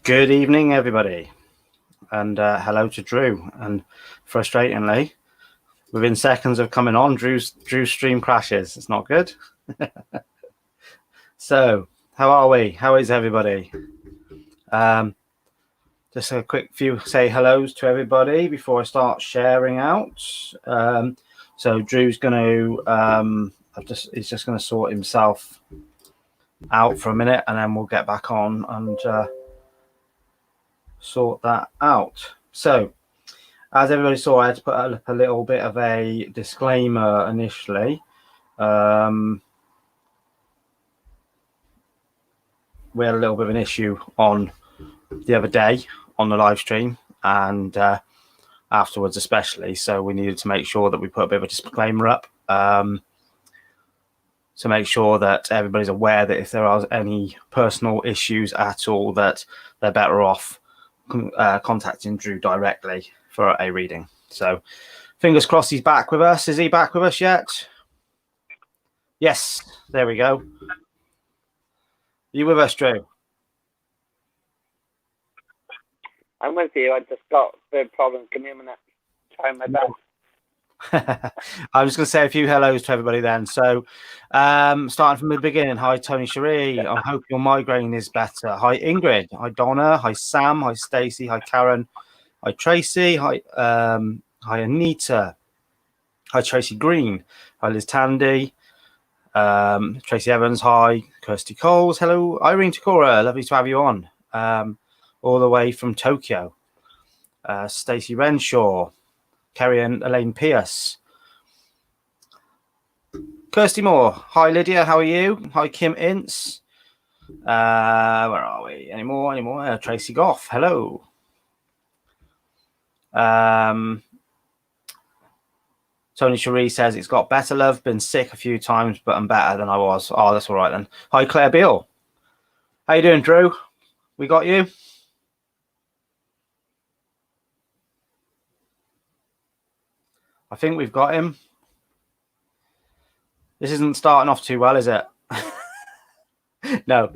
Good evening, everybody, and hello to Drew. And frustratingly, within seconds of coming on, Drew's stream crashes. It's not good. So, how are we? How is everybody? Just a quick few say hellos to everybody before I start sharing out. So Drew's going to he's just going to sort himself out for a minute, and then we'll get back on and sort that out. So, as everybody saw, I had to put up a little bit of a disclaimer initially. We had a little bit of an issue on the other day on the live stream and afterwards especially, so we needed to make sure that we put a bit of a disclaimer up to make sure that everybody's aware that if there are any personal issues at all, that they're better off contacting Drew directly for a reading. So fingers crossed he's back with us. Is he back with us yet? Yes, there we go. You with us, Drew? I'm with you. I just got big problems. Give me a minute. Try my best. I'm just going to say a few hellos to everybody then. So, starting from the beginning, hi Tony Cherie. I hope your migraine is better. Hi Ingrid. Hi Donna. Hi Sam. Hi Stacey. Hi Karen. Hi Tracy. Hi Anita. Hi Tracy Green. Hi Liz Tandy. Tracy Evans. Hi Kirsty Coles. Hello Irene Takora. Lovely to have you on. All the way from Tokyo. Stacey Renshaw. Kerry and Elaine Pierce. Kirsty Moore. Hi, Lydia. How are you? Hi, Kim Ince. Where are we? Any more? Tracy Goff. Hello. Tony Cherie says it's got better, love. Been sick a few times, but I'm better than I was. Oh, that's all right then. Hi, Claire Beale. How you doing, Drew? We got you? I think we've got him. This isn't starting off too well, is it? No.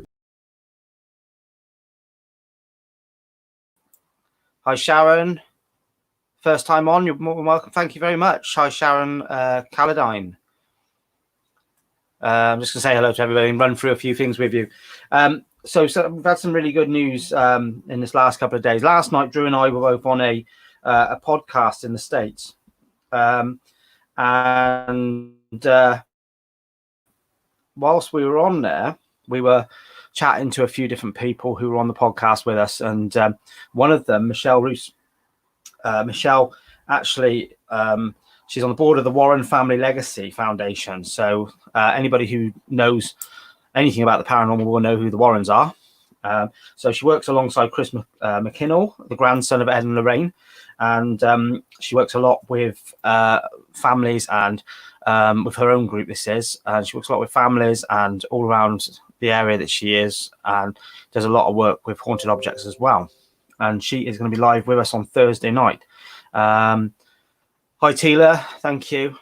Hi, Sharon. First time on. You're more than welcome. Thank you very much. Hi, Sharon Calladine. I'm just going to say hello to everybody and run through a few things with you. So we've had some really good news in this last couple of days. Last night, Drew and I were both on a podcast in the States. Whilst we were on there, we were chatting to a few different people who were on the podcast with us, and one of them, Michelle Roos. Michelle, actually, she's on the board of the Warren Family Legacy Foundation. So anybody who knows anything about the paranormal will know who the Warrens are. So she works alongside Chris McKinnell, the grandson of Ed and Lorraine. And she works a lot with families and with her own group, this is. And she works a lot with families and all around the area that she is, and does a lot of work with haunted objects as well. And she is going to be live with us on Thursday night. Hi, Tila. Thank you.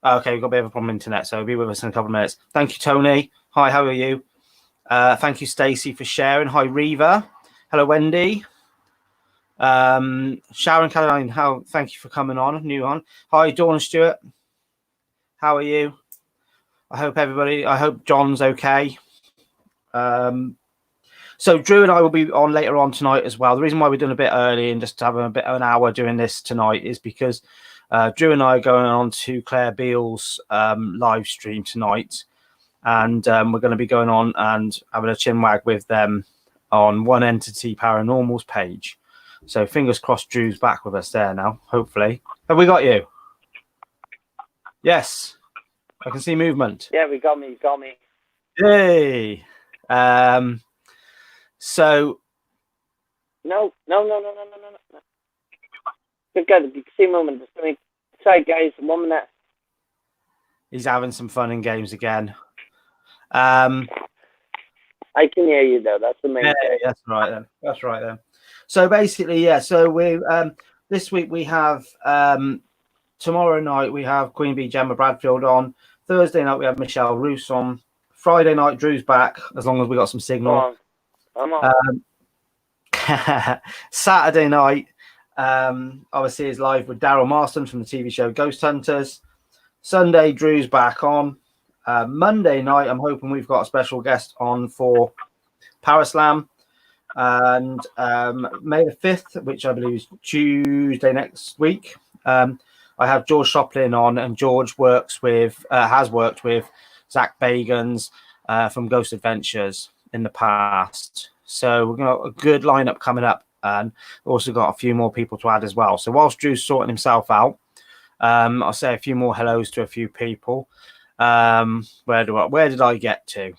Okay, we've got a bit of a problem with internet, so be with us in a couple of minutes. Thank you, Tony. Hi, how are you? Thank you, Stacey, for sharing. Hi, Reva. Hello, Wendy. Sharon Caroline, thank you for coming on, new on. Hi, Dawn Stewart. How are you? I hope John's okay. So Drew and I will be on later on tonight as well. The reason why we're doing a bit early and just having a bit of an hour doing this tonight is because Drew and I are going on to Claire Beale's live stream tonight, and we're going to be going on and having a chinwag with them on One Entity Paranormal's page. So fingers crossed Drew's back with us there now, hopefully. Have we got you? Yes. I can see movement. Yeah, we got me. Yay. So. No. You're good. You can see movement. Sorry, guys. 1 minute. He's having some fun and games again. I can hear you, though. That's the main thing. That's right then. So basically, yeah. So we this week we have tomorrow night we have Queen Bee Gemma Bradfield on. Thursday night we have Michelle Roos on. Friday night Drew's back, as long as we got some signal. I'm on. Saturday night, obviously, is live with Daryl Marston from the TV show Ghost Hunters. Sunday, Drew's back on. Monday night, I'm hoping we've got a special guest on for Paraslam. And May the 5th, which I believe is Tuesday next week, I have George Shoplin on, and George has worked with Zach Bagans from Ghost Adventures in the past. So we're got a good lineup coming up, and also got a few more people to add as well. So whilst Drew's sorting himself out, I'll say a few more hellos to a few people. Where did I get to?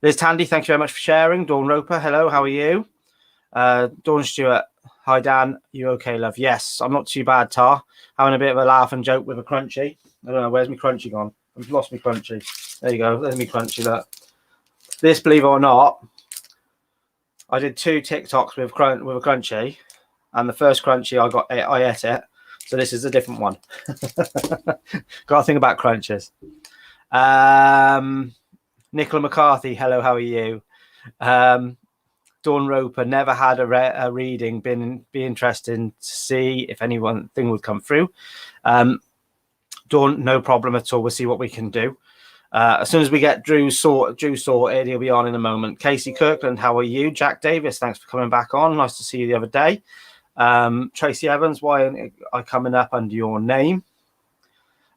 Liz Tandy, thank you very much for sharing. Dawn Roper, hello, how are you? Dawn Stewart, hi Dan, you okay, love? Yes, I'm not too bad, Tar. Having a bit of a laugh and joke with a crunchy. I don't know, where's my crunchy gone? I've lost my crunchy. There you go, there's my crunchy, look. This, believe it or not, I did 2 TikToks with a crunchy, and the first crunchy I ate it, so this is a different one. Got to think about crunches. Nicola McCarthy, hello, how are you? Dawn Roper, never had a reading, be interesting to see if anything would come through. Dawn, no problem at all. We'll see what we can do. As soon as we get Drew sorted, he'll be on in a moment. Casey Kirkland, how are you? Jack Davis, thanks for coming back on. Nice to see you the other day. Tracy Evans, why aren't I coming up under your name?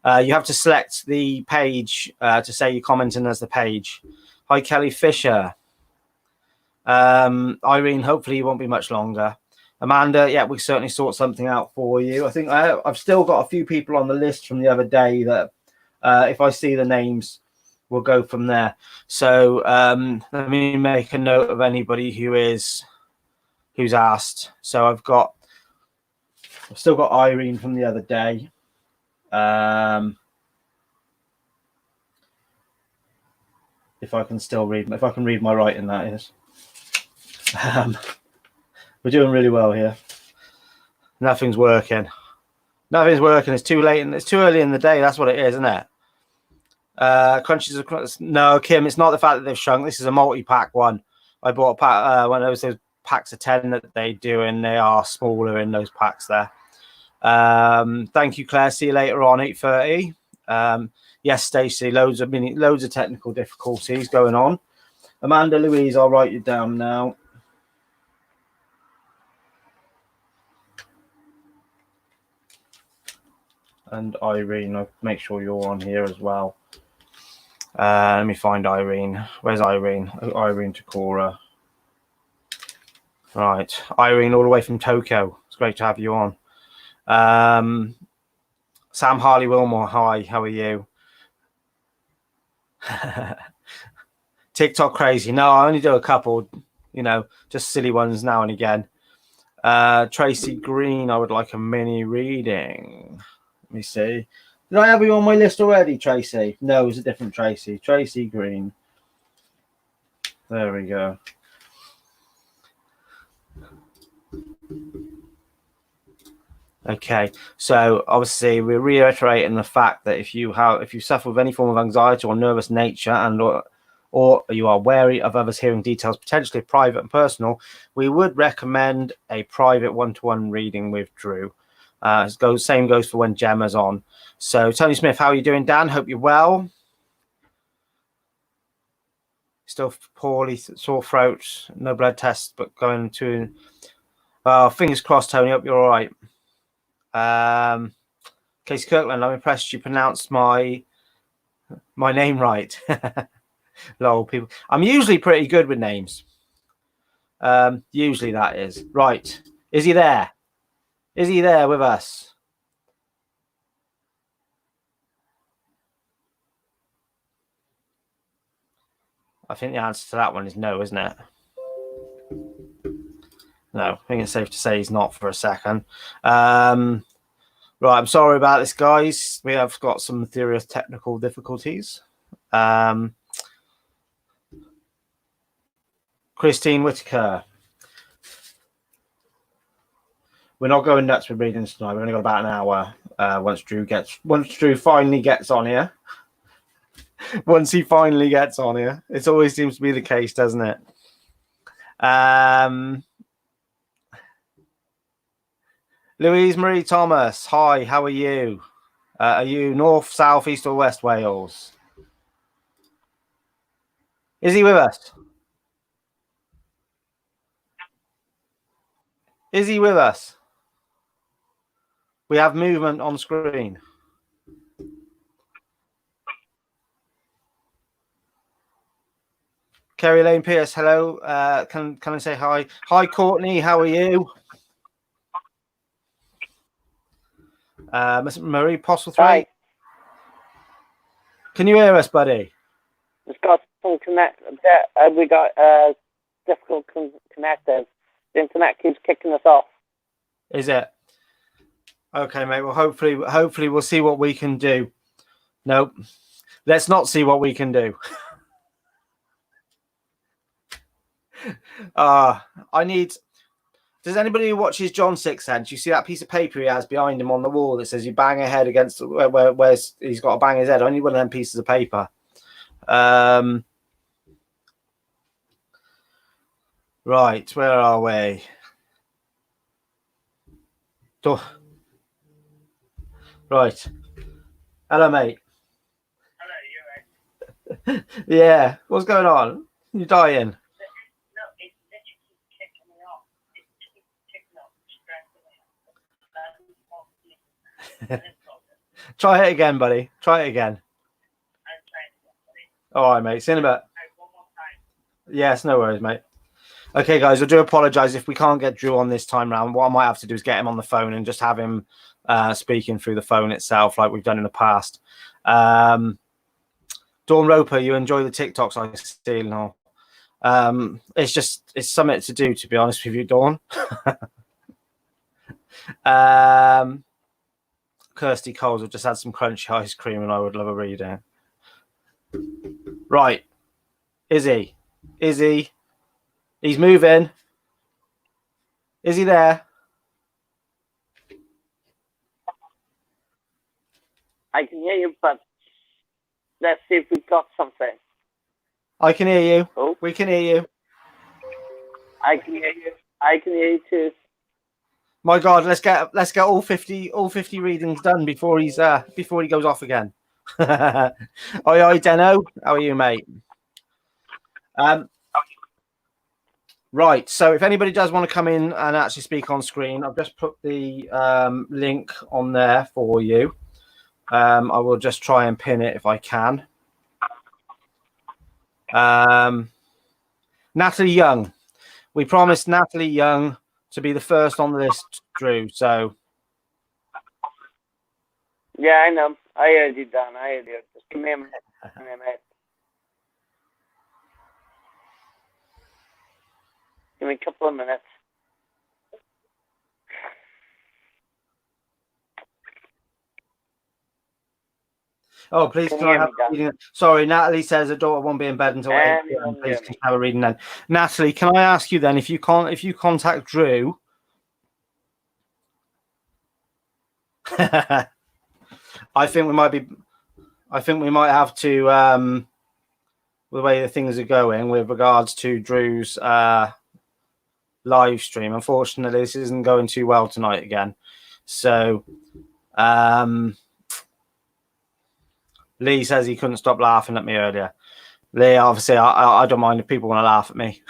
You have to select the page to say you're commenting as the page. Hi, Kelly Fisher. Irene, hopefully you won't be much longer. Amanda, yeah, we certainly sort something out for you. I think I've still got a few people on the list from the other day that if I see the names, we'll go from there. So let me make a note of anybody who's asked. So I've still got Irene from the other day. If I can read my writing, that is. We're doing really well here. Nothing's working. It's too late and it's too early in the day. That's what it is, isn't it? Crunches. No, Kim, it's not the fact that they've shrunk. This is a multi-pack one. I bought a pack one of those packs of 10 that they do, and they are smaller in those packs there. Thank you, Claire. See you later on 8:30. Yes, Stacey, loads of technical difficulties going on. Amanda Louise, I'll write you down now. And Irene, I'll make sure you're on here as well. Let me find Irene. Where's Irene? Oh, Irene Takora. Right, Irene, all the way from Tokyo. It's great to have you on. Sam Harley Wilmore, hi, how are you? TikTok crazy. No, I only do a couple, just silly ones now and again. Tracy Green, I would like a mini reading. Let me see. Did I have you on my list already, Tracy? No, it was a different Tracy. Tracy Green. There we go. Okay, so obviously we're reiterating the fact that if you suffer with any form of anxiety or nervous nature, or you are wary of others hearing details potentially private and personal, we would recommend a private one-to-one reading with Drew. Same goes for when Gemma's on. So Tony Smith, how are you doing, Dan? Hope you're well. Still poorly, sore throat, no blood test, but going to. Fingers crossed, Tony. Hope you're all right. Casey Kirkland, I'm impressed you pronounced my name right. Lol, people. I'm usually pretty good with names. Usually that is. Right. Is he there? Is he there with us? I think the answer to that one is no, isn't it? No, I think it's safe to say he's not for a second. Right, I'm sorry about this, guys. We have got some serious technical difficulties. Christine Whitaker. We're not going nuts with readings tonight. We've only got about an hour. Once Drew finally gets on here. Once he finally gets on here. It always seems to be the case, doesn't it? Louise Marie Thomas, hi, how are you? Are you north, south, east, or west Wales? Is he with us? Is he with us? We have movement on screen. Kerry Lane Pierce, hello. Can I say hi? Hi, Courtney, how are you? Marie Postlethwaite. Hi. Can you hear us, buddy? It's got some connect. We got difficult connectors. The internet keeps kicking us off. Is it? Okay, mate. Well, hopefully we'll see what we can do. Nope. Let's not see what we can do. I need. Does anybody who watches John Sixth Sense, you see that piece of paper he has behind him on the wall that says you bang your head against where he's got to bang his head? I need one of them pieces of paper. Right, where are we? Right. Hello, mate. Hello, you right? Yeah. What's going on? You dying? No, it's literally kicking me off. It's kicking off, stressing me out. Try it again, buddy. Try it again. I'm trying to get buddy. All right, mate. See you in a bit. One more time. Yes, no worries, mate. Okay, guys, I do apologise if we can't get Drew on this time round. What I might have to do is get him on the phone and just have him speaking through the phone itself like we've done in the past. Dawn Roper, you enjoy the TikToks, I see now. It's something to do, to be honest with you, Dawn. Kirsty Coles, I've just had some crunchy ice cream and I would love a reading. Right. Is he? He's moving. Is he there? I can hear you, but let's see if we've got something. I can hear you. Oh. We can hear you. I can hear you. I can hear you too. My God, let's get all 50 readings done before he goes off again. Oi, Deno. How are you, mate? Right. So if anybody does want to come in and actually speak on screen, I've just put the link on there for you. I will just try and pin it if I can. Natalie Young. We promised Natalie Young to be the first on the list, Drew. So yeah, I know. I heard you, Dan. I heard you. Just give me a minute. Give me a couple of minutes. Oh, please can I have a reading? Sorry, Natalie says her daughter won't be in bed until 8 p.m. Please can have a reading then. Natalie, can I ask you then if you contact Drew? I think we might have to with the way the things are going with regards to Drew's live stream. Unfortunately, this isn't going too well tonight again. So Lee says he couldn't stop laughing at me earlier. Lee, obviously, I don't mind if people want to laugh at me.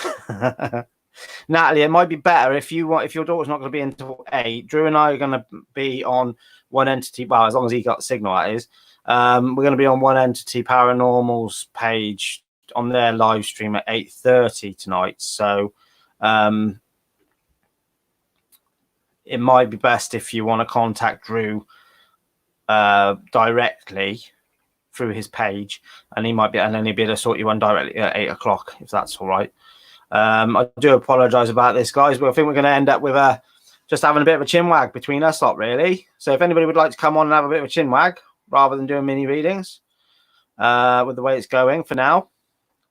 Natalie, it might be better if your daughter's not going to be until 8. Drew and I are going to be on One Entity. Well, as long as he got signal, that is. We're going to be on One Entity Paranormal's page on their live stream at 8:30 tonight. So it might be best if you want to contact Drew directly through his page, and then he'll be able to sort you one directly at 8 o'clock, if that's all right. I do apologise about this, guys, but I think we're going to end up with just having a bit of a chinwag between us lot, really. So if anybody would like to come on and have a bit of a chinwag rather than doing mini readings with the way it's going for now,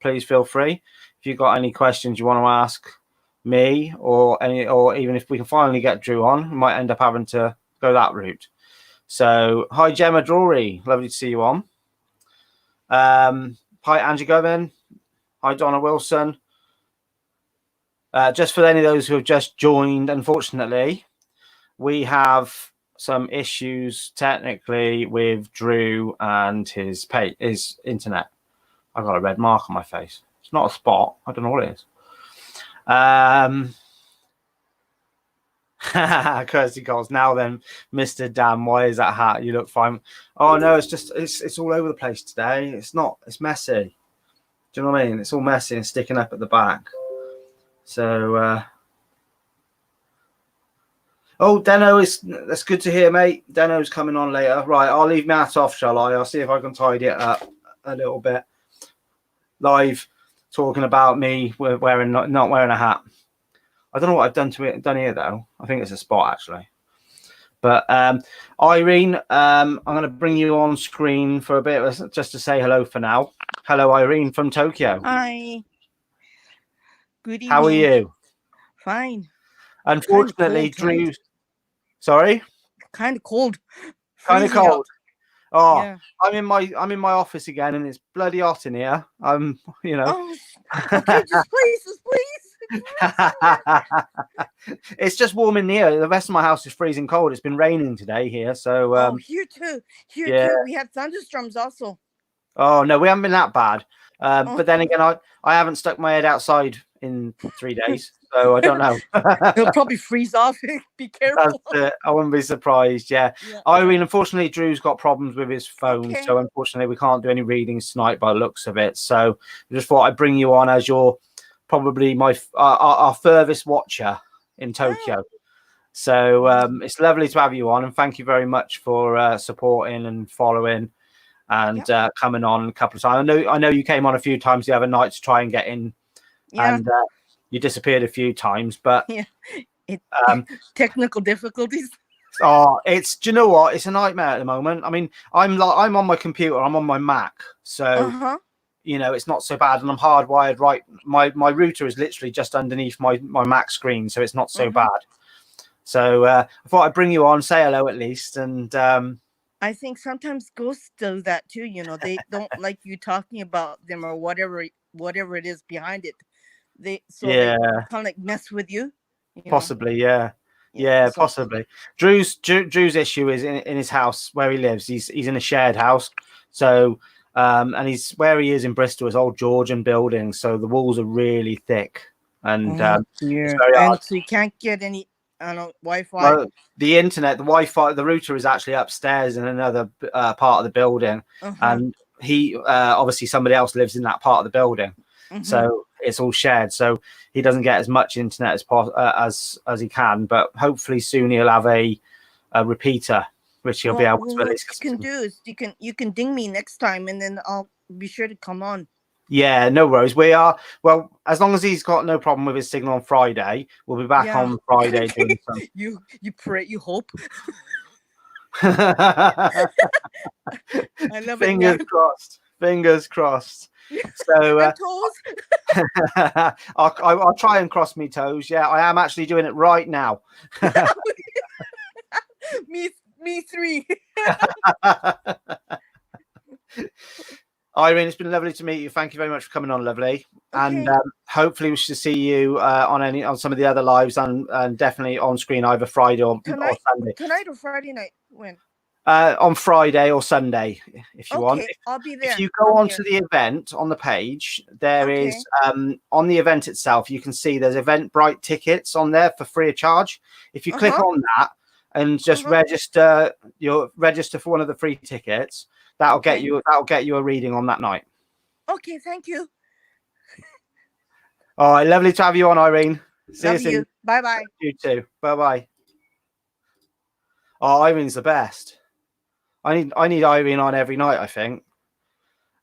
please feel free. If you've got any questions you want to ask me, or even if we can finally get Drew on, we might end up having to go that route. So hi, Gemma Drury, lovely to see you on. Hi, Angie Govan. Hi, Donna Wilson. Just for any of those who have just joined, unfortunately, we have some issues technically with Drew and his internet. I've got a red mark on my face. It's not a spot. I don't know what it is. Kirsty calls. Now then, Mr. Dan, why is that hat? You look fine. Oh no, it's all over the place today. It's messy. Do you know what I mean? It's all messy and sticking up at the back. So that's good to hear, mate. Deno's coming on later. Right, I'll leave Matt off, shall I? I'll see if I can tidy it up a little bit. Live talking about me not wearing a hat. I don't know what I've done here though. I think it's a spot actually. But Irene, I'm going to bring you on screen for a bit, just to say hello for now. Hello, Irene from Tokyo. Hi. Good evening. How are you? Fine. Unfortunately, Drew. Sorry. Kind of cold. Kind of Freezing cold. out. Oh, Yeah. I'm in my office again, and it's bloody hot in here. Oh, okay, just please. It's just warm in here. The rest of my house is freezing cold. It's been raining today here, so here too. yeah. Too. We had thunderstorms also. Oh no, we haven't been that bad. But then again, I haven't stuck my head outside in 3 days, so I don't know. It'll probably freeze off. Be careful. I wouldn't be surprised. Yeah. Irene, unfortunately, Drew's got problems with his phone, so unfortunately, we can't do any readings tonight by the looks of it. So I just thought I'd bring you on as you're probably our furthest watcher in Tokyo. So it's lovely to have you on, and thank you very much for supporting and following and coming on a couple of times. I know you came on a few times the other night to try and get in, and you disappeared a few times, but technical difficulties. Oh, do you know what? It's a nightmare at the moment. I mean, I'm on my computer, I'm on my Mac, so you know, it's not so bad, and I'm hardwired right. My router is literally just underneath my Mac screen, so it's not so bad. So I thought I'd bring you on, say hello at least, and I think sometimes ghosts do that too. You know, they don't like you talking about them or whatever it is behind it. They kind of like mess with you. Possibly, yeah, possibly. Drew's issue is in his house where he lives. He's in a shared house, so and he's where he is in Bristol is old Georgian buildings, so the walls are really thick, and it's very hard. So you can't get any Wi-Fi. Well, the internet, the Wi-Fi, the router is actually upstairs in another part of the building, and he obviously somebody else lives in that part of the building, so it's all shared. So he doesn't get as much internet as he can, but hopefully soon he'll have a repeater, which he'll be able to. What you can do is you can ding me next time, and then I'll be sure to come on. Yeah, no worries. We are as long as he's got no problem with his signal on Friday, we'll be back on Friday doing something. You pray, you hope. I love Fingers crossed. Fingers crossed. So I'll try and cross me toes. Yeah, I am actually doing it right now. me three. Irene, it's been lovely to meet you. Thank you very much for coming on, lovely. And hopefully we should see you on some of the other lives and definitely on screen either Friday or Sunday. Tonight or Friday night? When? On Friday or Sunday, if you want. I'll be there. If you go onto the event on the page, there is on the event itself, you can see there's Eventbrite tickets on there for free of charge. If you click on that and just register for one of the free tickets, that'll get you a reading on that night. Okay, thank you. All right, lovely to have you on, Irene. See you soon. Bye bye. You too. Bye bye. Oh, Irene's the best. I need Irene on every night, I think.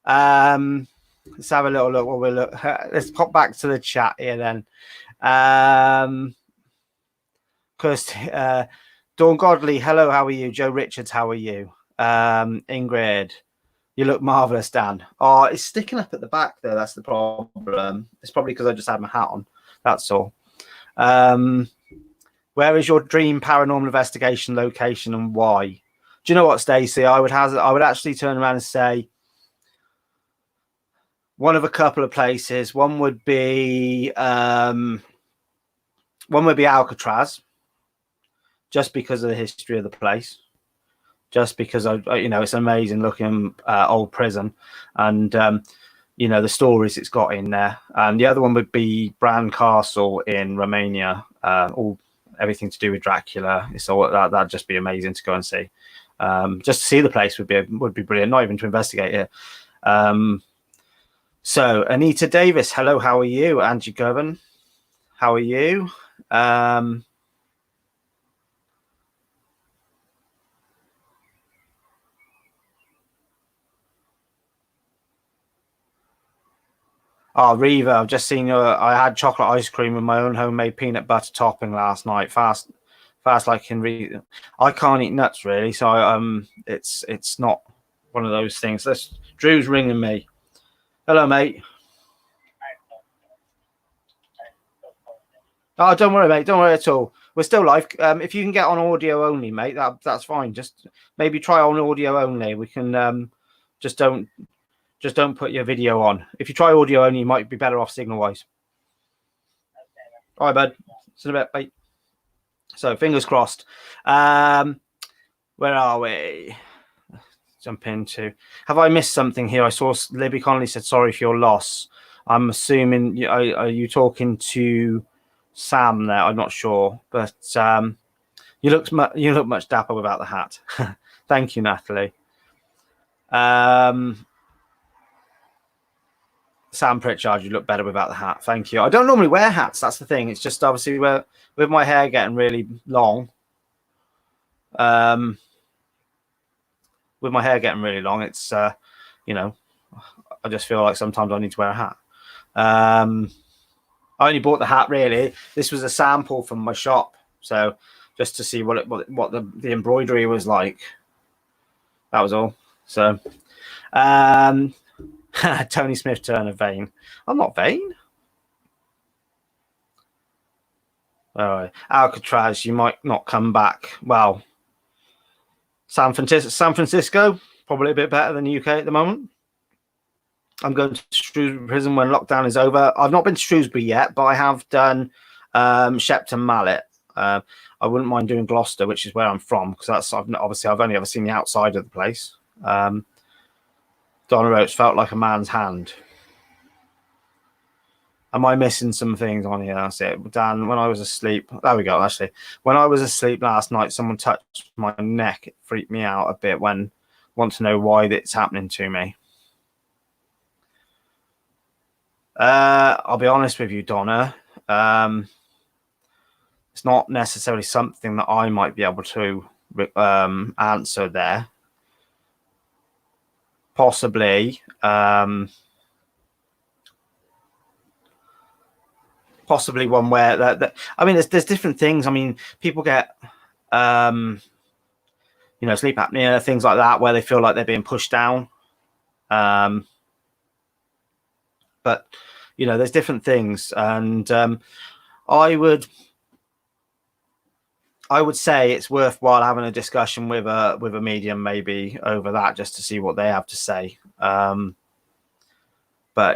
Let's have a little look. What we'll look. Let's pop back to the chat here then. Because Dawn Godley, hello, how are you? Joe Richards, how are you? Ingrid, you look marvelous, Dan. Oh, it's sticking up at the back though. That's the problem. It's probably because I just had my hat on. That's all. Where is your dream paranormal investigation location and why? Do you know what, Stacey? I would actually turn around and say one of a couple of places. One would be One would be Alcatraz, just because of the history of the place, just because it's an amazing looking old prison, and the stories it's got in there. And the other one would be Bran Castle in Romania, everything to do with Dracula. So that'd just be amazing to go and see. Just to see the place would be brilliant. Not even to investigate it. So Anita Davis, hello, how are you? Angie Govan, how are you? Oh, Reva, I've just seen I had chocolate ice cream with my own homemade peanut butter topping last night. Fast like can read. I can't eat nuts really, so it's not one of those things. Drew's ringing me. Hello, mate. Oh, don't worry, mate. Don't worry at all. We're still live. If you can get on audio only, mate, that's fine. Just maybe try on audio only. We can just don't put your video on. If you try audio only, you might be better off signal wise. All right, bud. See you in a bit. Bye. So fingers crossed. Where are we? Jump into. Have I missed something here? I saw Libby Connolly said sorry for your loss. I'm assuming are you talking to Sam there? I'm not sure, but you look much dapper without the hat. Thank you, Natalie. Sam Pritchard, you look better without the hat. Thank you. I don't normally wear hats. That's the thing. It's just obviously with my hair getting really long. With my hair getting really long, it's I just feel like sometimes I need to wear a hat. I only bought the hat really. This was a sample from my shop, so just to see what the embroidery was like. That was all. So, Tony Smith Turner vain. I'm not vain. All right, Alcatraz. You might not come back. Well, San Francisco, probably a bit better than the UK at the moment. I'm going to Shrewsbury Prison when lockdown is over. I've not been to Shrewsbury yet, but I have done Shepton Mallet. I wouldn't mind doing Gloucester, which is where I'm from, because I've only ever seen the outside of the place. Donna Oates felt like a man's hand. Am I missing some things on here? That's it. Dan, when I was asleep, there we go. Actually, when I was asleep last night, someone touched my neck. It freaked me out a bit. Want to know why it's happening to me. I'll be honest with you, Donna. It's not necessarily something that I might be able to answer there. Possibly. Possibly one where that I mean, there's different things. I mean, people get sleep apnea, things like that, where they feel like they're being pushed down. But there's different things, and I would say it's worthwhile having a discussion with a medium maybe over that, just to see what they have to say. But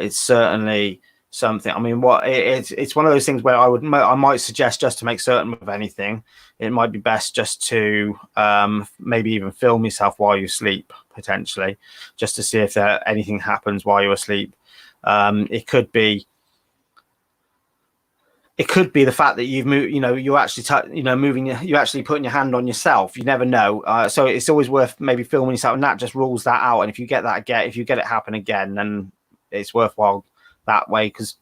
it's certainly something. I mean, it's one of those things where I might suggest, just to make certain with anything, it might be best just to maybe even film yourself while you sleep, potentially, just to see if anything happens while you're asleep. It could be the fact that you've moved, you actually moving, you actually putting your hand on yourself. You never know. So it's always worth maybe filming yourself, and that just rules that out. And if you get it happen again, then it's worthwhile that way, because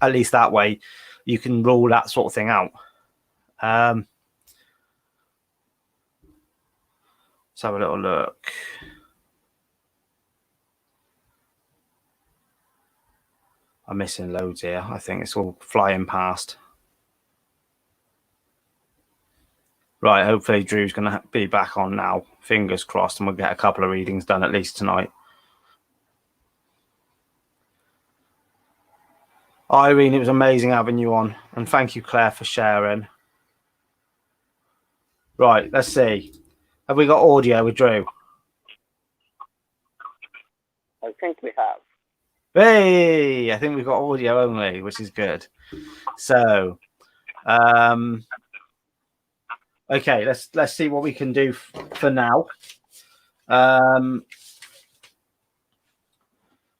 at least that way you can rule that sort of thing out. Let's have a little look. I'm missing loads here. I think it's all flying past. Right, hopefully Drew's going to be back on now. Fingers crossed, and we'll get a couple of readings done at least tonight. Irene, it was amazing having you on. And thank you, Claire, for sharing. Right, let's see. Have we got audio with Drew? I think we have. Hey, I think we've got audio only, which is good. So, Okay, let's see what we can do for now.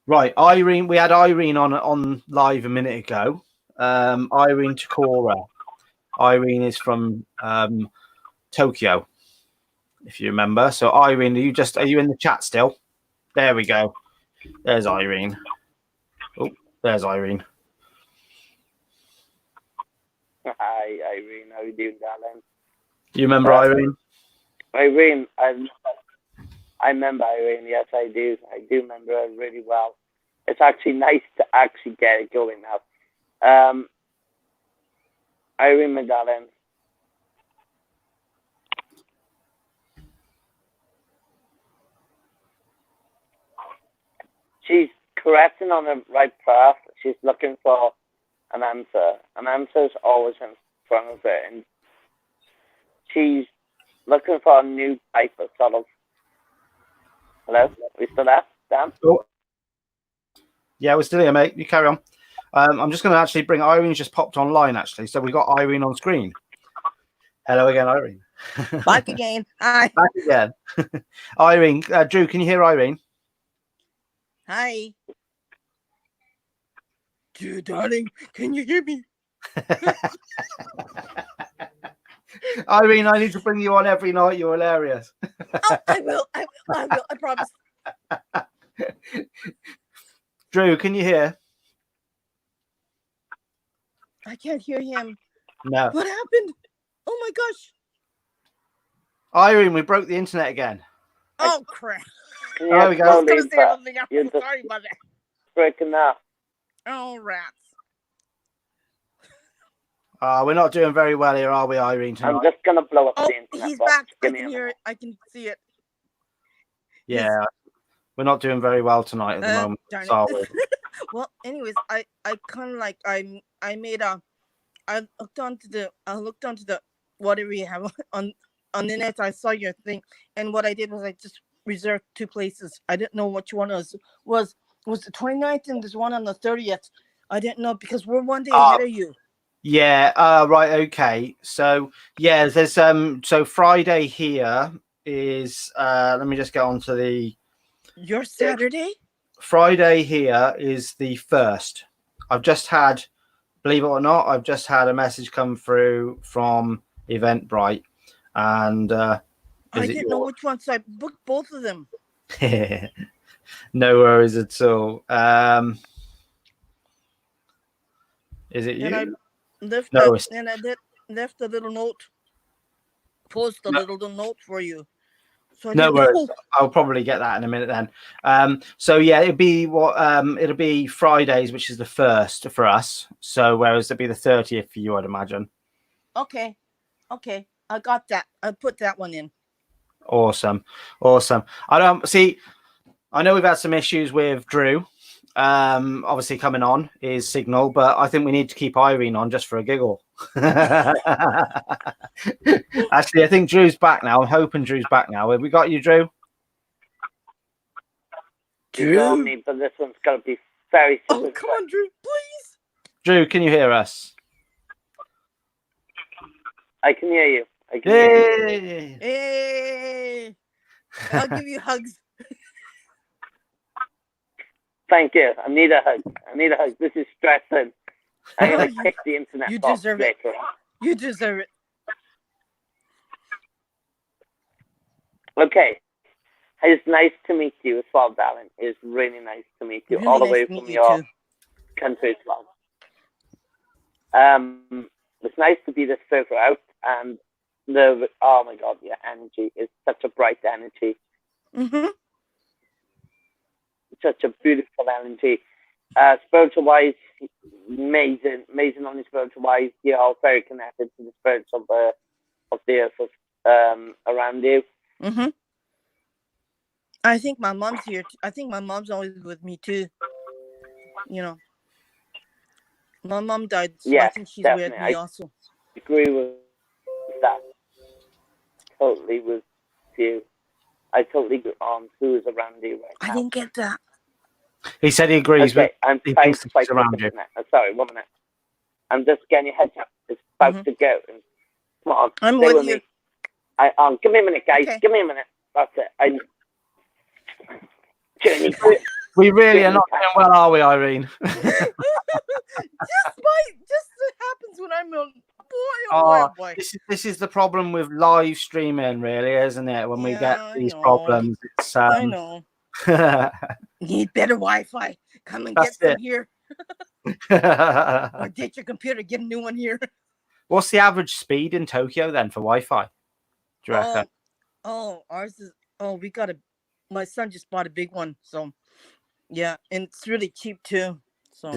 Right, Irene. We had Irene on live a minute ago. Irene Takora. Irene is from Tokyo, if you remember. So Irene, are you in the chat still? There we go. There's Irene. Oh, there's Irene. Hi, Irene. How are you doing, darling? Do you remember Irene? Irene, I remember Irene. Yes, I do. I do remember her really well. It's actually nice to actually get it going now. Irene, my darling. She's correcting on the right path. She's looking for an answer. An answer is always in front of her, and she's looking for a new type of sort of. Hello, are we still there, Dan? Oh. Yeah, we're still here, mate. You carry on. I'm just going to actually bring Irene. Just popped online, actually, so we got Irene on screen. Hello again, Irene. Back again. Hi. Back again. Irene, Drew, can you hear Irene? Hi. Drew, darling, can you hear me? Irene, I need to bring you on every night. You're hilarious. Oh, I will. I promise. Drew, can you hear? I can't hear him. No. What happened? Oh my gosh. Irene, we broke the internet again. Oh crap. There we go. I was gonna say something else. You're just Sorry about that. breaking up. Oh rats. We're not doing very well here, are we, Irene? Tonight? I'm just gonna blow up Oh, the internet. he's box. back. I Give me can a hear minute. it. I can see it. Yeah, we're not doing very well tonight at the moment. Darn So it. Well, anyways, I kind of like I made a I looked onto the whatever you have on the net. I saw your thing, and what I did was I just reserved 2 places. I didn't know which one was the 29th, and there's one on the 30th. I didn't know because we're one day ahead of you. yeah, right, okay. So yeah, there's so Friday here is let me just get on to the Your Saturday? Friday here is the 1st. I've just had, believe it or not, I've just had a message come through from Eventbrite, and I didn't know which one, so I booked both of them. No worries at all. Is it you? And I left No, and I left a little note, little note for you. So no worries. I'll probably get that in a minute then. So yeah, it'll be Fridays, which is the 1st for us. So whereas it'll be the 30th for you, I'd imagine. Okay. I got that. I put that one in. Awesome. I know we've had some issues with Drew. Obviously coming on his signal, but I think we need to keep Irene on just for a giggle. Actually, I think Drew's back now. I'm hoping Drew's back now. Have we got you, Drew? You got me, but this one's got to be very simple. Oh, come on, Drew, please. Drew, can you hear us? I can hear you. I can hear you. Hey, I'll give you hugs. Thank you. I need a hug. This is stressing. I'm going to kick the internet You off deserve it. later. You deserve it. Okay. It's nice to meet you as well, darling. It's really nice to meet you, Really all the nice way to meet from you your too. country as well. It's nice to be this further out, and oh my God, your energy is such a bright energy. Mm-hmm. Such a beautiful energy. Spiritual wise, amazing on the spiritual wise. You're all very connected to the spirits of the earth around you. Mm-hmm. I think my mom's here. I think my mom's always with me too. You know, my mom died, so I Yes, think she's definitely. with me also. Agree with that. Totally with you. I totally agree on who is around you right now. I didn't get that. He said he agrees Okay, I'm he trying thinks to fight she's around with you. the internet. Sorry, 1 minute. I'm just getting your heads up. It's about to go. Come on, I'm stay with me. you. Give me a minute, guys. Okay. Give me a minute. That's it. Journey. We really are not doing well, are we, Irene? Just it happens when I'm on. Oh, Boy. this is the problem with live streaming, really, isn't it? When we get Yeah, I these know. problems, it's I know. You need better Wi-Fi. Come and That's get some it. here. Or get your computer, get a new one here. What's the average speed in Tokyo then for Wi-Fi? Do you reckon? Ours is. We got my son just bought a big one, so yeah, and it's really cheap too. So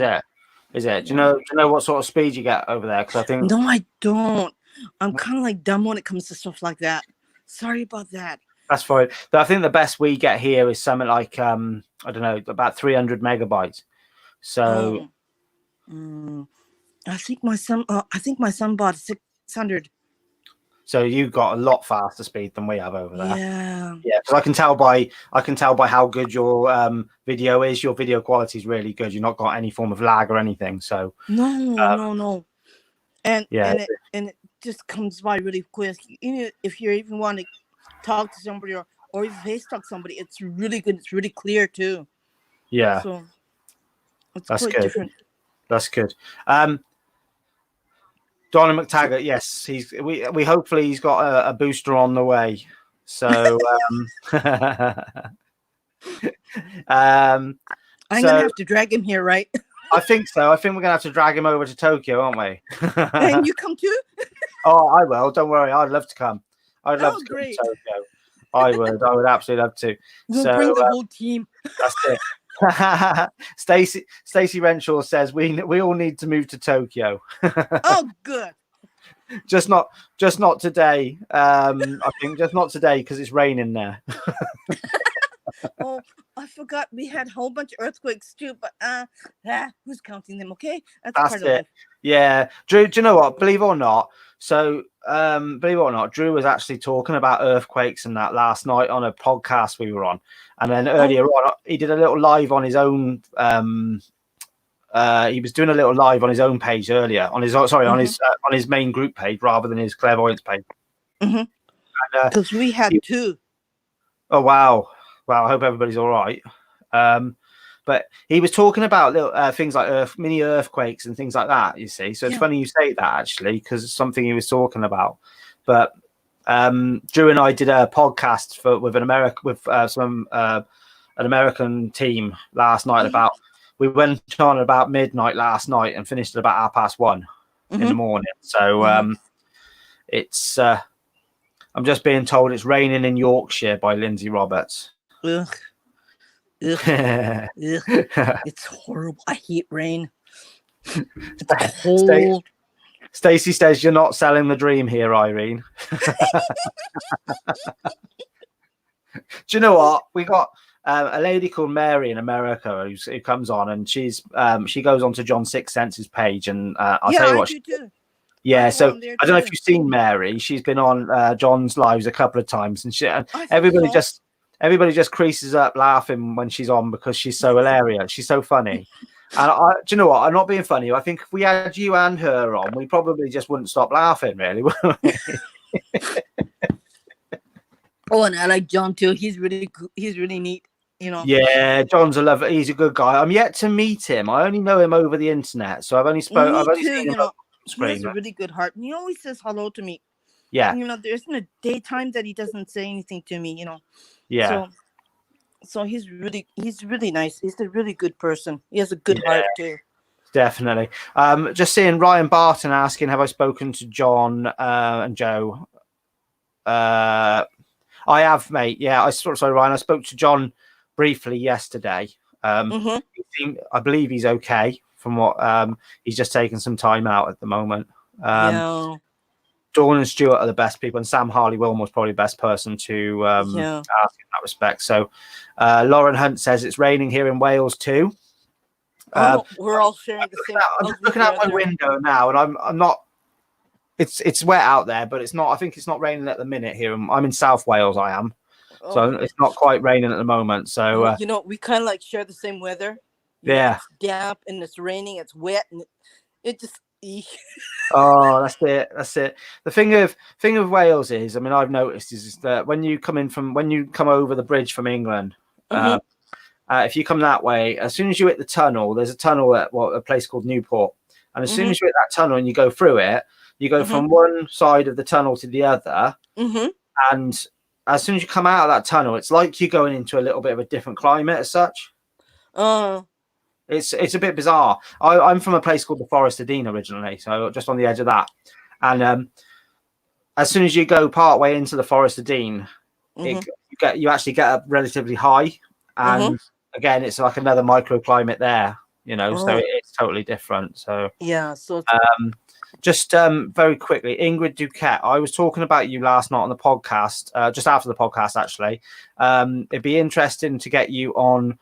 Is it? Do you know what sort of speed you get over there? Because I think no, I don't. I'm kind of like dumb when it comes to stuff like that. Sorry about that. that's fine. But I think the best we get here is something like I don't know, about 300 megabytes. So I think my son. Bought 600. so you got a lot faster speed than we have over there. Yeah. Yeah, because I can tell by how good your video is. Your video quality is really good. You've not got any form of lag or anything. So No. And yeah, it just comes by really quick. Even if you even want to talk to somebody or even face talk somebody, it's really good. It's really clear too. yeah, So it's that's quite good. different. That's good. Donna McTaggart, yes, we hopefully he's got a booster on the way. So I'm gonna have to drag him here, right? I think so. I think we're gonna have to drag him over to Tokyo, aren't we? And you come too? Oh, I will. Don't worry. I'd love to come. I'd love to come great. to Tokyo. I would absolutely love to. We'll bring the whole team. That's it. Stacey Renshaw says we all need to move to Tokyo. Oh, good. just not today. I think just not today because it's raining there. Oh, I forgot we had a whole bunch of earthquakes too, but who's counting them? Okay, that's part of it. life. Yeah, Drew. Do you know what? Believe it or not, Drew was actually talking about earthquakes and that last night on a podcast we were on, and then earlier on he did a little live on his own. He was doing a little live on his own page earlier on his on his main group page rather than his clairvoyance page. Because we had two. Oh wow! I hope everybody's all right. But he was talking about little things like mini earthquakes and things like that. You see, so it's funny you say that actually because it's something he was talking about. But Drew and I did a podcast with an American team last night about. We went on about midnight last night and finished at about 1:30 in the morning. So it's. I'm just being told it's raining in Yorkshire by Lindsay Roberts. Ugh. It's horrible. I hate rain. It's cold. Stacey says you're not selling the dream here, Irene. Do you know what? We got a lady called Mary in America who comes on and she goes on to John Sixth Sense's page and I'll tell you what. I do too. Yeah, so I don't know if you've seen Mary. She's been on John's lives a couple of times, and everybody just creases up laughing when she's on because she's so hilarious. She's so funny. And do you know what? I'm not being funny. I think if we had you and her on, we probably just wouldn't stop laughing, really. Oh, and I like John too. He's really good. He's really neat. You know. Yeah, John's he's a good guy. I'm yet to meet him. I only know him over the internet, so I've only seen him on screen. He has a really good heart, and he always says hello to me. Yeah, you know, there isn't a daytime that he doesn't say anything to me. You know. Yeah. So he's really nice. He's a really good person. He has a good heart too. Definitely. Just seeing Ryan Barton asking, have I spoken to John and Joe? I have, mate. Yeah, sorry, Ryan. I spoke to John briefly yesterday. I believe he's okay from what he's just taken some time out at the moment. Dawn and Stuart are the best people, and Sam Harley-Wilmore's probably the best person to ask in that respect. So Lauren Hunt says it's raining here in Wales too. We're all sharing the same. I'm just looking out my window now, and I'm not. It's wet out there, but it's not. I think it's not raining at the minute here. I'm in South Wales. I am, so it's not quite raining at the moment. So you know, we kind of like share the same weather. It's damp and it's raining. It's wet, and Eek. Oh, that's it. That's it. The thing of Wales is, I mean, I've noticed is that when you come over the bridge from England, Mhm. if you come that way, as soon as you hit the tunnel, there's a tunnel at a place called Newport, and as soon Mhm. as you hit that tunnel and you go through it, you go Mhm. from one side of the tunnel to the other, Mhm. and as soon as you come out of that tunnel, it's like you're going into a little bit of a different climate as such. Uh. It's a bit bizarre. I'm from a place called the Forest of Dean originally, so just on the edge of that. And as soon as you go part way into the Forest of Dean, Mhm. you actually get up relatively high, Mhm. and again, it's like another microclimate there. So Oh. it's totally different. So Yeah. So. just very quickly, Ingrid Duquette, I was talking about you last night on the podcast, just after the podcast, actually. It'd be interesting to get you on.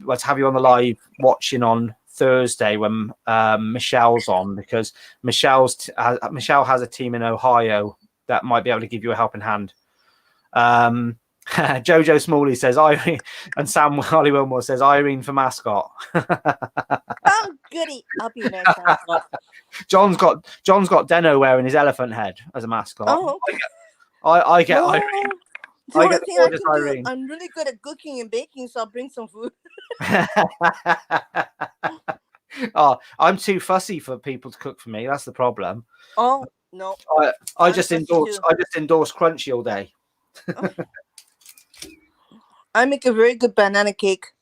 Let's have you on the live watching on Thursday when Michelle's on, because Michelle has a team in Ohio that might be able to give you a helping hand. Jojo Smalley says Irene, and Sam Harley Wilmore says Irene for mascot. Oh, goody! I'll be there. John's got Deno wearing his elephant head as a mascot. Oh. I get Oh. Irene. The I only get the thing I gorgeous can do, Irene. I'm really good at cooking and baking, so I'll bring some food. Oh, I'm too fussy for people to cook for me. That's the problem. Oh no! I I'm just fussy endorse too. Crunchy all day. I make a very good banana cake.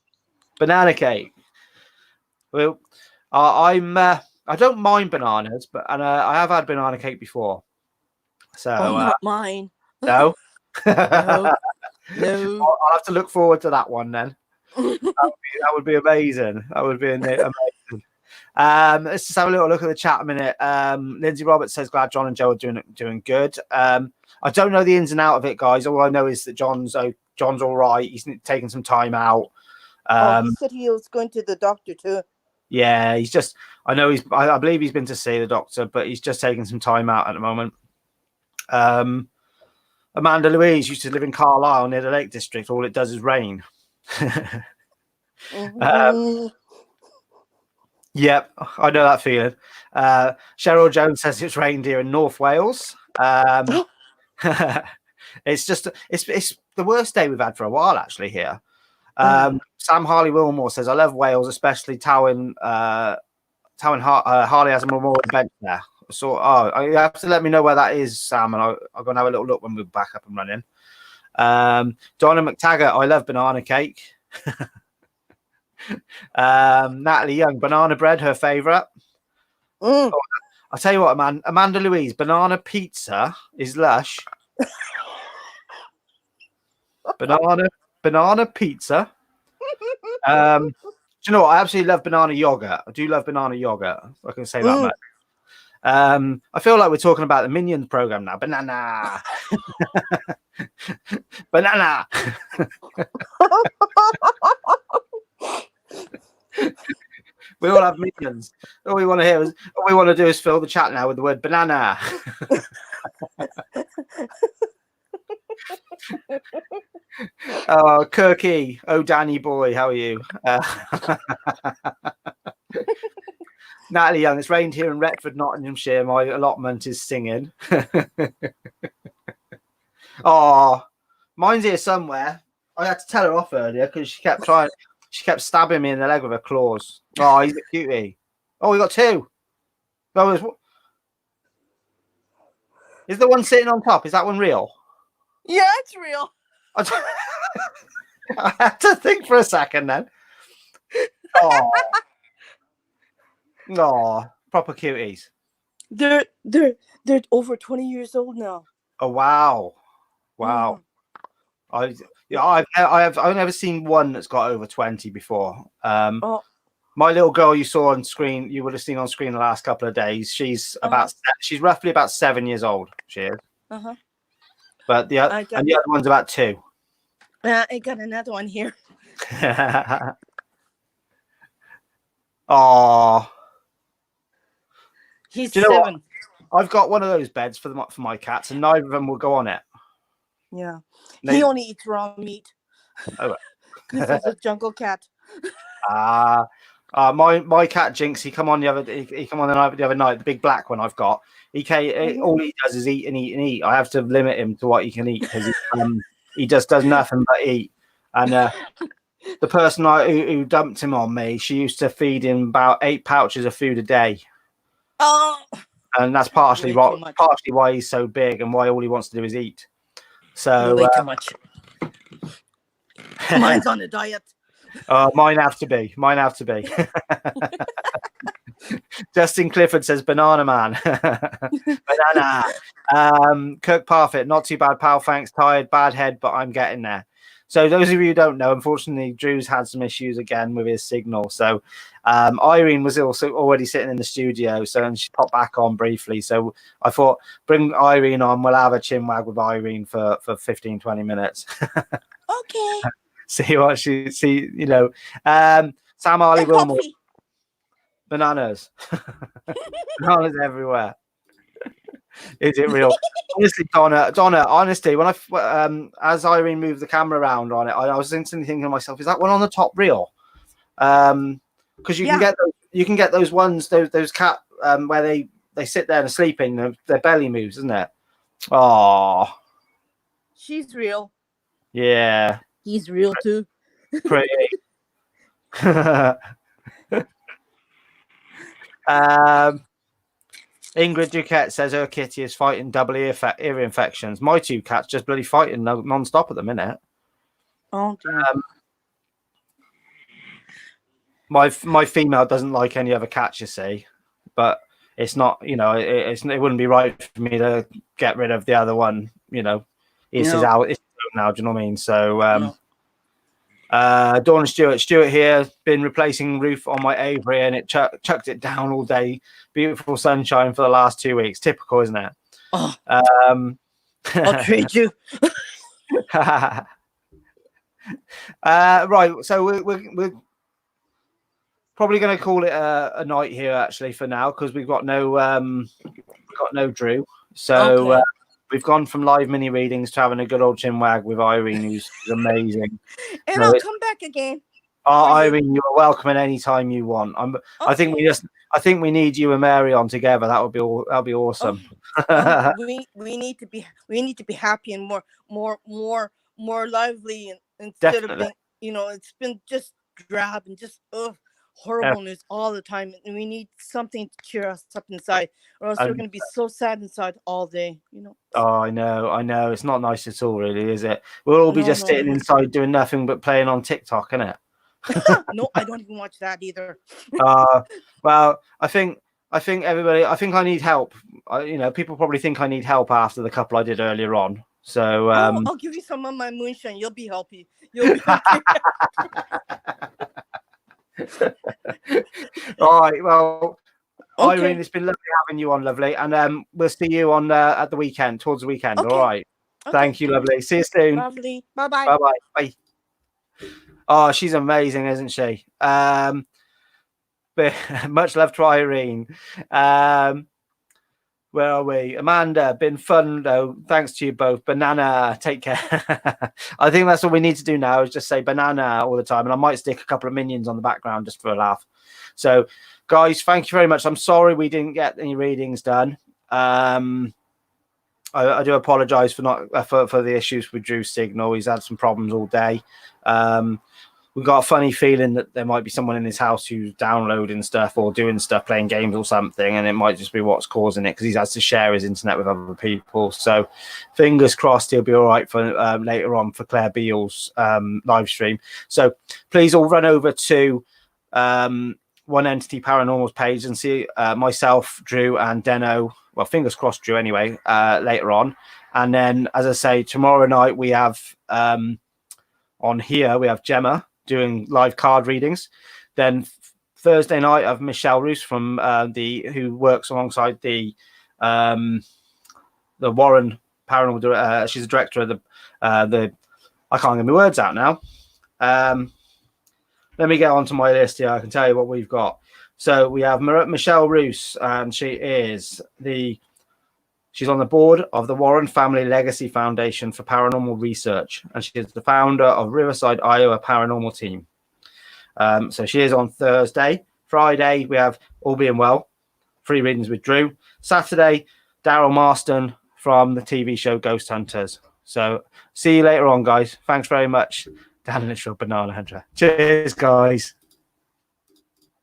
Banana cake. Well, I don't mind bananas, but I have had banana cake before. So Oh, not mine. no. No. I'll have to look forward to that one then. That would be amazing. That would be amazing. Let's just have a little look at the chat a minute. Lindsay Roberts says, glad John and Joe are doing good. I don't know the ins and out of it, guys. All I know is that John's all right. He's taking some time out. He said he was going to the doctor too. Yeah, I believe he's been to see the doctor, but he's just taking some time out at the moment. Amanda Louise used to live in Carlisle near the Lake District. All it does is rain. Yep, I know that feeling. Cheryl Jones says it's rained here in North Wales. It's the worst day we've had for a while, actually, here. Sam Harley Wilmore says, I love Wales, especially Tywin Harley has a memorial bench there. So you have to let me know where that is, Sam, and I'm going to have a little look when we're back up and running. Donna McTaggart, I love banana cake. Natalie Young, banana bread, her favourite. I'll tell you what, Amanda Louise, banana pizza is lush. banana pizza. Do you know what? I absolutely love banana yogurt. I do love banana yogurt. I can say that much. I feel like we're talking about the Minions program now. Banana. Banana. We all have minions. All we want to do is fill the chat now with the word banana. Oh, Kirky. Oh, Danny boy, how are you? Natalie Young, it's rained here in Retford, Nottinghamshire. My allotment is singing. Oh, mine's here somewhere. I had to tell her off earlier because she kept stabbing me in the leg with her claws. Oh, he's a cutie. Oh, we got two. Is the one sitting on top? Is that one real? Yeah, it's real. I had to think for a second then. Oh, no, proper cuties. They're over 20 years old now. Oh wow. I've only ever seen one that's got over 20 before. My little girl you saw on screen, you would have seen on screen the last couple of days. She's roughly about 7 years old. She is. But the other one's about 2. I got another one here. Oh, he's 7. I've got one of those beds for my cats, and neither of them will go on it. Yeah, he only eats raw meat. Oh, this is a jungle cat. My cat Jinx, he come on the other night, the big black one I've got. All he does is eat and eat and eat. I have to limit him to what he can eat because he just does nothing but eat. And the person who dumped him on me, she used to feed him about 8 pouches of food a day. Oh, And that's partially Way too much. why he's so big and why all he wants to do is eat. So way too much. Mine's on a diet. Mine have to be. Justin Clifford says banana man. Banana. Kirk Parfit, not too bad, pal. Thanks. Tired, bad head, but I'm getting there. So those of you who don't know, unfortunately, Drew's had some issues again with his signal. So Irene was also already sitting in the studio, and she popped back on briefly. So I thought, bring Irene on. We'll have a chinwag with Irene for 15, 20 minutes. Okay. See what Sam Harley Wilmore. Bananas. Bananas everywhere. Is it real? Honestly, Donna, honestly, when as Irene moved the camera around on it, I was instantly thinking to myself, is that one on the top real? Because you can get those ones, those cat where they sit there and sleeping, their belly moves, isn't it? Oh, she's real. Yeah. He's real too. Pretty. Ingrid Duquette says her kitty is fighting double ear infections. My 2 cats just bloody fighting non-stop at the minute. Oh dear. My female doesn't like any other cats, you see, but it's not, it wouldn't be right for me to get rid of the other one, It's out now, do you know what I mean? So Dawn Stewart here, been replacing roof on my Avery and it chucked it down all day. Beautiful sunshine for the last 2 weeks. Typical, isn't it? Oh, I'll trade you. Right, so we're probably going to call it a night here actually for now because we've got no Drew. So Okay. we've gone from live mini readings to having a good old chinwag with Irene, who's amazing. And I'll come back again. Irene, you're welcome at any time you want. I think we need you and Mary on together. That'll be awesome. We need to be happy and more lively and instead Definitely. of being, it's been just drab and just horribleness all the time, and we need something to cheer us up inside, or else we're going to be so sad inside all day. Oh, I know. It's not nice at all, really, is it? We'll all be sitting inside doing nothing but playing on TikTok, innit? No, I don't even watch that either. Well, I think everybody. I think I need help. People probably think I need help after the couple I did earlier on. So I'll give you some of my moonshine. You'll be happy. You'll be happy. All right. Well, Okay. Irene, it's been lovely having you on, lovely, and we'll see you on at the weekend, towards the weekend. Okay. All right. Okay. Thank you, lovely. See you soon. Lovely. Bye-bye. Bye-bye. Bye. Oh, she's amazing, isn't she? But much love to Irene. Where are we? Amanda, been fun though. Thanks to you both. Banana, take care. I think that's what we need to do now is just say banana all the time. And I might stick a couple of minions on the background just for a laugh. So, guys, thank you very much. I'm sorry we didn't get any readings done. I do apologize for not for the issues with Drew's signal. He's had some problems all day. We've got a funny feeling that there might be someone in his house who's downloading stuff or doing stuff, playing games or something, and it might just be what's causing it because he has to share his internet with other people. So fingers crossed he'll be all right for later on for Claire Beale's live stream. So please all run over to One Entity Paranormal's page and see myself, Drew, and Deno. Well, fingers crossed, Drew, anyway, later on. And then, as I say, tomorrow night we have on here, we have Gemma doing live card readings. Then Thursday night, I have Michelle Roos from who works alongside the Warren Paranormal. She's the director of the I can't get my words out now. Let me get onto my list here. I can tell you what we've got. So we have Michelle Roos, and she's on the board of the Warren Family Legacy Foundation for Paranormal Research, and she is the founder of Riverside, Iowa Paranormal Team. So she is on Thursday. Friday, we have All Being Well, 3 readings with Drew. Saturday, Daryl Marston from the TV show Ghost Hunters. So see you later on, guys. Thanks very much, Dan and Banana Hunter. Cheers, guys.